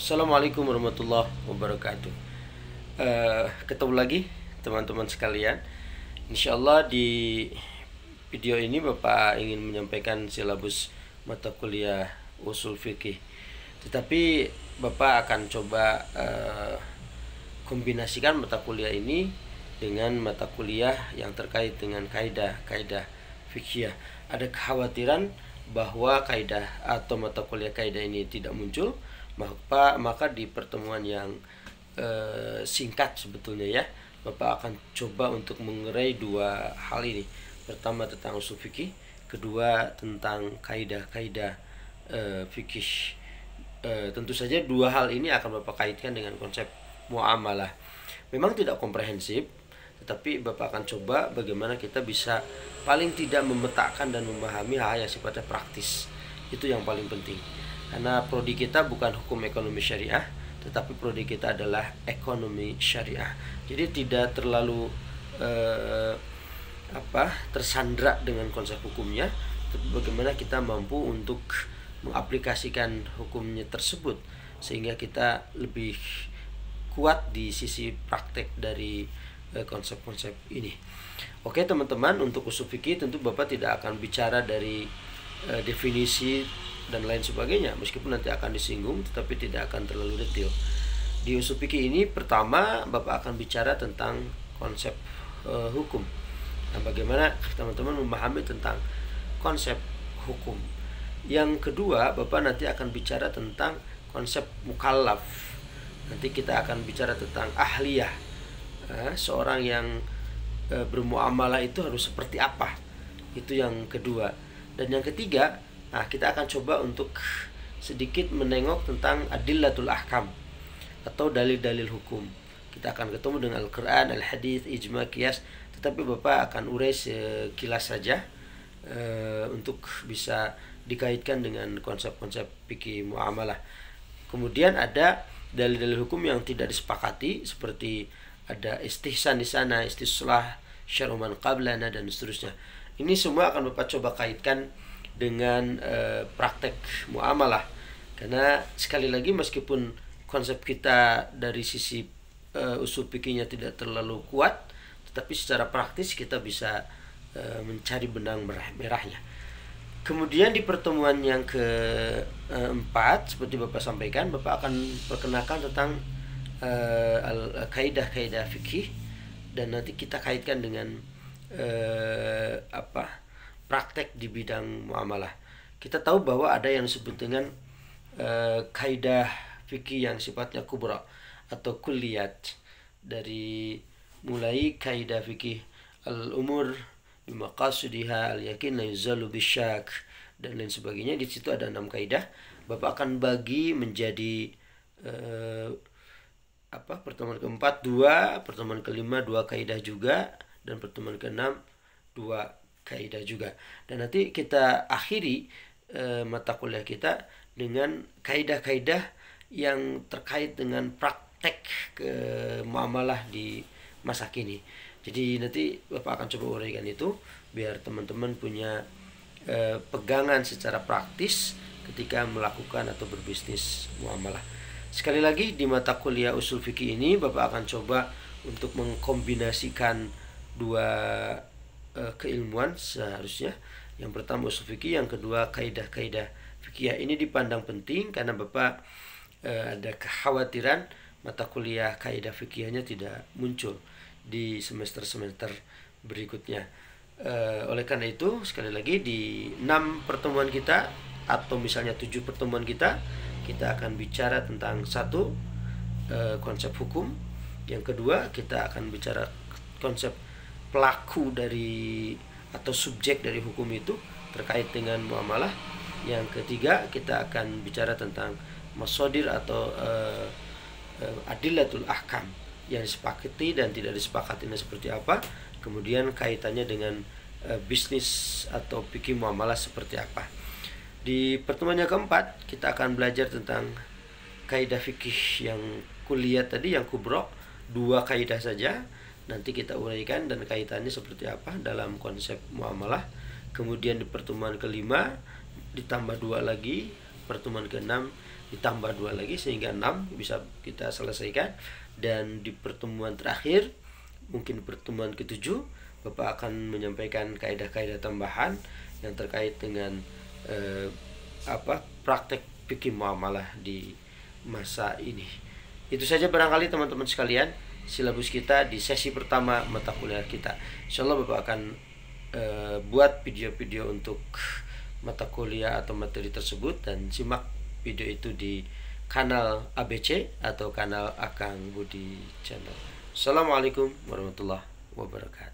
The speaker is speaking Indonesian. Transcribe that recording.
Assalamualaikum warahmatullahi wabarakatuh. Ketemu lagi teman-teman sekalian. Insya Allah di video ini Bapak ingin menyampaikan silabus mata kuliah usul fikih. Tetapi Bapak akan coba kombinasikan mata kuliah ini dengan mata kuliah yang terkait dengan kaidah-kaidah fikih. Ada kekhawatiran bahwa kaidah atau mata kuliah kaidah ini tidak muncul, maka di pertemuan yang singkat sebetulnya ya, Bapak akan coba untuk mengurai dua hal ini. Pertama tentang usul fikih, kedua tentang kaidah-kaidah fikih. Tentu saja dua hal ini akan Bapak kaitkan dengan konsep muamalah. Memang tidak komprehensif, tetapi Bapak akan coba bagaimana kita bisa paling tidak memetakan dan memahami hal yang sifatnya praktis. Itu yang paling penting. Karena prodi kita bukan hukum ekonomi syariah, tetapi prodi kita adalah ekonomi syariah. Jadi tidak terlalu tersandra dengan konsep hukumnya, tapi bagaimana kita mampu untuk mengaplikasikan hukumnya tersebut sehingga kita lebih kuat di sisi praktek dari konsep-konsep ini. Oke teman-teman, untuk usul fikih tentu Bapak tidak akan bicara dari definisi dan lain sebagainya, meskipun nanti akan disinggung, tetapi tidak akan terlalu detail. Di usul fikih ini pertama Bapak akan bicara tentang konsep hukum. Nah, bagaimana teman-teman memahami tentang konsep hukum. Yang kedua, Bapak nanti akan bicara tentang konsep mukallaf. Nanti kita akan bicara tentang ahliyah. Seorang yang bermuamalah itu harus seperti apa. Itu yang kedua. Dan yang ketiga, kita akan coba untuk sedikit menengok tentang adillatul ahkam atau dalil-dalil hukum. Kita akan ketemu dengan Al-Quran, Al-Hadis, Ijma, Qiyas, tetapi Bapak akan urai sekilas saja untuk bisa dikaitkan dengan konsep-konsep fikih muamalah. Kemudian ada dalil-dalil hukum yang tidak disepakati, seperti ada istihsan di sana, istislah, syar'u man qablana, dan seterusnya. Ini semua akan Bapak coba kaitkan dengan praktek muamalah, karena sekali lagi meskipun konsep kita dari sisi usul fikihnya tidak terlalu kuat, tetapi secara praktis kita bisa mencari benang merahnya. Kemudian di pertemuan yang keempat, seperti Bapak sampaikan, Bapak akan perkenalkan tentang kaidah-kaidah fikih, dan nanti kita kaitkan dengan praktek di bidang muamalah. Kita tahu bahwa ada yang disebut dengan kaidah fikih yang sifatnya kubra atau kulliyat, dari mulai kaidah fikih al-umur bimaqasidiha, al-yakin la yuzalu bisyak, dan lain sebagainya. Di situ ada 6 kaidah. Bapak akan bagi menjadi pertemuan keempat 2, pertemuan kelima 2 kaidah juga, dan pertemuan keenam 2 kaidah juga. Dan nanti kita akhiri mata kuliah kita dengan kaidah-kaidah yang terkait dengan praktek muamalah di masa kini. Jadi nanti Bapak akan coba uraikan itu biar teman-teman punya pegangan secara praktis ketika melakukan atau berbisnis muamalah. Sekali lagi, di mata kuliah usul fikih ini Bapak akan coba untuk mengkombinasikan dua keilmuan seharusnya. Yang pertama usul fikih, yang kedua kaidah-kaidah fikih. Ini dipandang penting karena Bapak ada kekhawatiran mata kuliah kaidah fikihnya tidak muncul di semester-semester berikutnya. Oleh karena itu, sekali lagi, di 6 pertemuan kita atau misalnya 7 pertemuan kita akan bicara tentang satu, konsep hukum. Yang kedua, kita akan bicara konsep pelaku dari atau subjek dari hukum itu terkait dengan muamalah. Yang ketiga, kita akan bicara tentang masadir atau adillatul ahkam, yang disepakati dan tidak disepakatinya seperti apa. Kemudian kaitannya dengan bisnis atau fikih muamalah seperti apa. Di pertemuan yang keempat, kita akan belajar tentang kaidah fikih yang kuliah tadi, yang kubro, 2 kaidah saja. Nanti kita uraikan dan kaitannya seperti apa dalam konsep muamalah. Kemudian di pertemuan kelima ditambah 2 lagi, pertemuan ke-6 ditambah 2 lagi sehingga 6 bisa kita selesaikan. Dan di pertemuan terakhir, mungkin pertemuan ke-7, Bapak akan menyampaikan kaidah-kaidah tambahan yang terkait dengan praktek fikih muamalah di masa ini. Itu saja barangkali teman-teman sekalian silabus kita di sesi pertama mata kuliah kita. Insyaallah Bapak akan buat video-video untuk mata kuliah atau materi tersebut, dan simak video itu di kanal ABC atau kanal Akang Budi Channel. Assalamualaikum warahmatullahi wabarakatuh.